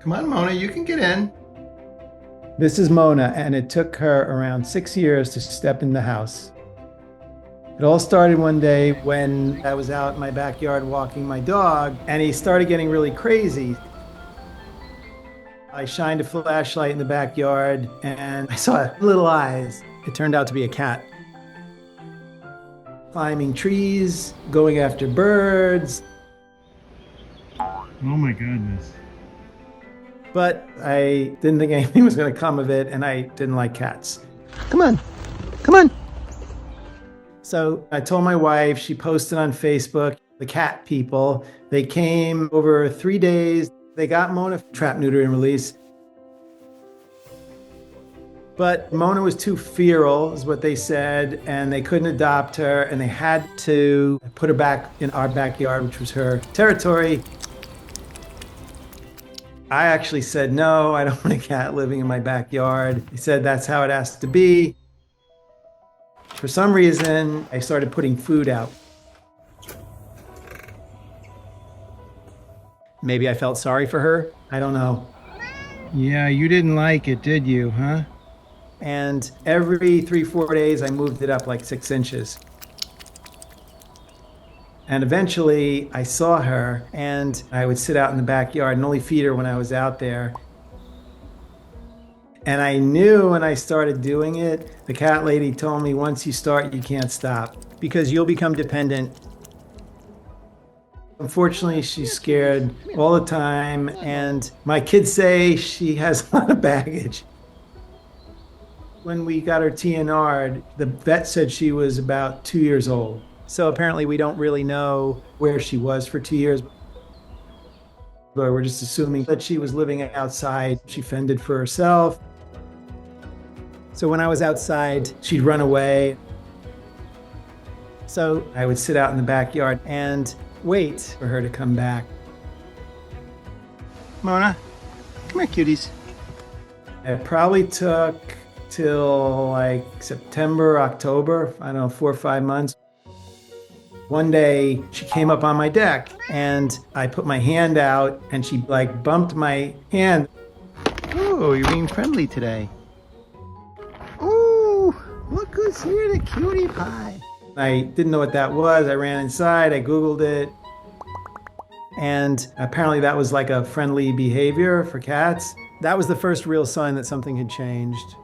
Come on, Mona, you can get in. This is Mona, and it took her around 6 years to step in the house. It all started one day when I was out in my backyard walking my dog, and he started getting really crazy. I shined a flashlight in the backyard, and I saw little eyes. It turned out to be a cat. Climbing trees, going after birds. Oh my goodness. But I didn't think anything was going to come of it, and I didn't like cats. Come on, come on. So I told my wife, she posted on Facebook, the cat people. They came over 3 days. They got Mona trap, neuter, and release. But Mona was too feral, is what they said, and they couldn't adopt her, and they had to put her back in our backyard, which was her territory. I actually said, no, I don't want a cat living in my backyard. He said that's how it has to be. For some reason, I started putting food out. Maybe I felt sorry for her. I don't know. Yeah, you didn't like it, did you, huh? And every 3-4 days, I moved it up like 6 inches. And eventually I saw her, and I would sit out in the backyard and only feed her when I was out there. And I knew when I started doing it, the cat lady told me, once you start, you can't stop because you'll become dependent. Unfortunately, she's scared all the time, and my kids say she has a lot of baggage. When we got her TNR'd, the vet said she was about 2 years old. So apparently we don't really know where she was for 2 years. But we're just assuming that she was living outside. She fended for herself. So when I was outside, she'd run away. So I would sit out in the backyard and wait for her to come back. Mona, come here, cuties. It probably took till like September, October, I don't know, 4 or 5 months. One day she came up on my deck and I put my hand out and she like bumped my hand. Oh, you're being friendly today. Ooh, look who's here, the cutie pie. I didn't know what that was. I ran inside, I Googled it. And apparently that was like a friendly behavior for cats. That was the first real sign that something had changed.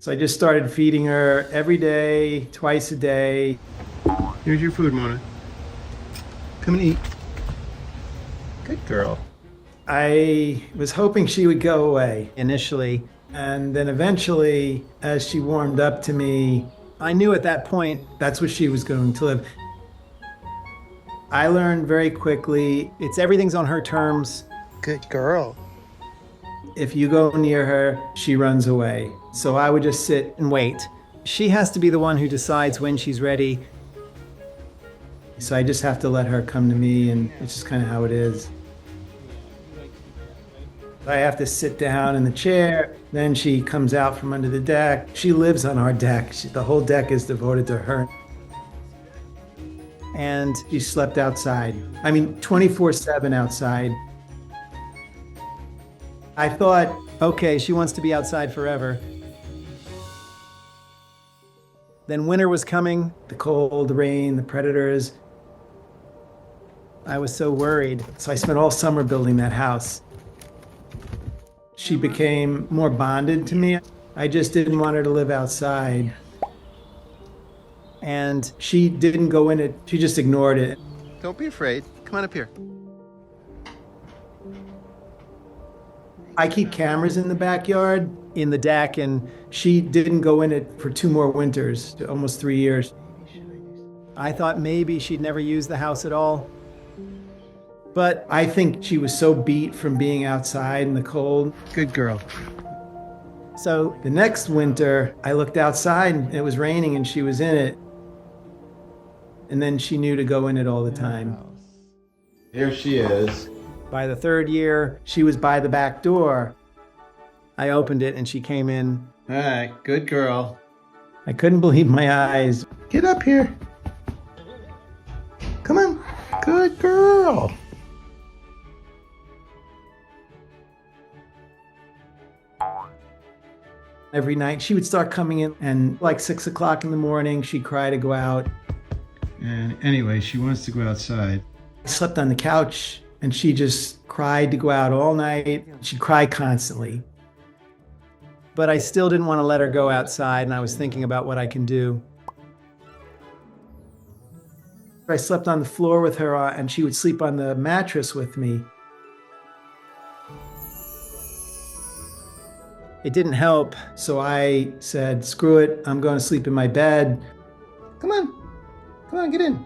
So I just started feeding her every day, twice a day. Here's your food, Mona. Come and eat. Good girl. I was hoping she would go away initially. And then eventually, as she warmed up to me, I knew at that point that's what she was going to live. I learned very quickly, everything's on her terms. Good girl. If you go near her, she runs away. So I would just sit and wait. She has to be the one who decides when she's ready. So I just have to let her come to me, and it's just kind of how it is. I have to sit down in the chair, then she comes out from under the deck. She lives on our deck. The whole deck is devoted to her. And she slept outside. I mean, 24/7 outside. I thought, okay, she wants to be outside forever. Then winter was coming, the cold, the rain, the predators. I was so worried. So I spent all summer building that house. She became more bonded to me. I just didn't want her to live outside. And she didn't go in it, she just ignored it. Don't be afraid. Come on up here. I keep cameras in the backyard, in the deck, and she didn't go in it for 2 more winters, almost 3 years. I thought maybe she'd never use the house at all. But I think she was so beat from being outside in the cold. Good girl. So the next winter, I looked outside and it was raining and she was in it. And then she knew to go in it all the time. Here she is. By the 3rd year, she was by the back door. I opened it and she came in. All right, good girl. I couldn't believe my eyes. Get up here. Come on. Good girl. Every night she would start coming in, and like 6 o'clock in the morning, she'd cry to go out. And anyway, she wants to go outside. I slept on the couch and she just cried to go out all night. She'd cry constantly. But I still didn't want to let her go outside, and I was thinking about what I can do. I slept on the floor with her, and she would sleep on the mattress with me. It didn't help, so I said, screw it, I'm going to sleep in my bed. Come on, get in.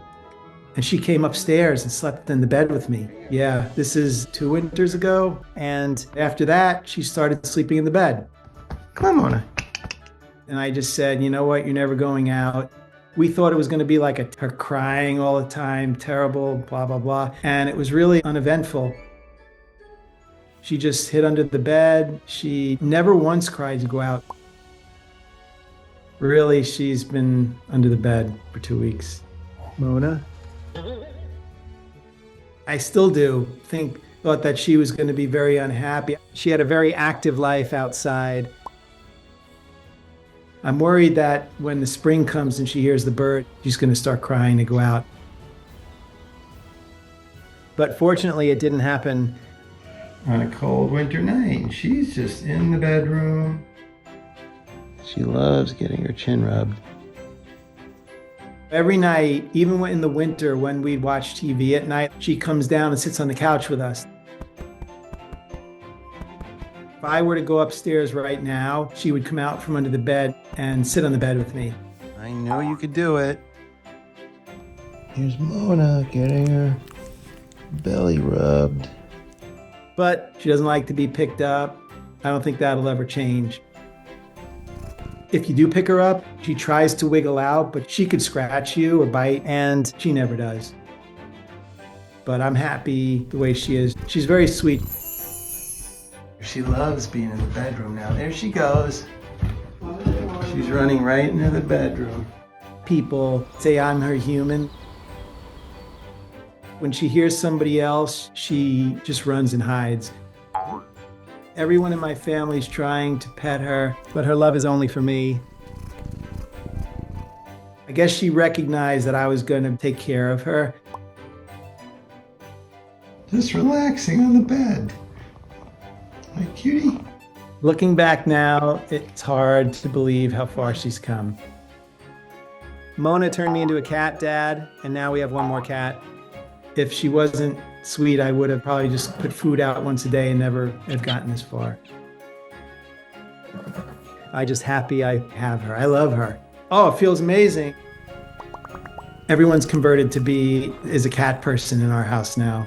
And she came upstairs and slept in the bed with me. Yeah, this is 2 winters ago. And after that, she started sleeping in the bed. Come on, Mona. And I just said, you know what, you're never going out. We thought it was going to be like her crying all the time, terrible, blah, blah, blah. And it was really uneventful. She just hid under the bed. She never once cried to go out. Really, she's been under the bed for 2 weeks. Mona? I still do thought that she was going to be very unhappy. She had a very active life outside. I'm worried that when the spring comes and she hears the bird, she's going to start crying to go out. But fortunately, it didn't happen. On a cold winter night, she's just in the bedroom. She loves getting her chin rubbed. Every night, even in the winter when we'd watch TV at night, she comes down and sits on the couch with us. If I were to go upstairs right now, she would come out from under the bed and sit on the bed with me. I know you could do it. Here's Mona getting her belly rubbed. But she doesn't like to be picked up. I don't think that'll ever change. If you do pick her up, she tries to wiggle out, but she could scratch you or bite, and she never does. But I'm happy the way she is. She's very sweet. She loves being in the bedroom now. There she goes. She's running right into the bedroom. People say I'm her human. When she hears somebody else, she just runs and hides. Everyone in my family's trying to pet her, but her love is only for me. I guess she recognized that I was going to take care of her. Just relaxing on the bed. My cutie. Looking back now, it's hard to believe how far she's come. Mona turned me into a cat, Dad, and now we have one more cat. If she wasn't sweet, I would have probably just put food out once a day and never have gotten this far. I'm just happy I have her. I love her. Oh, it feels amazing. Everyone's converted to is a cat person in our house now.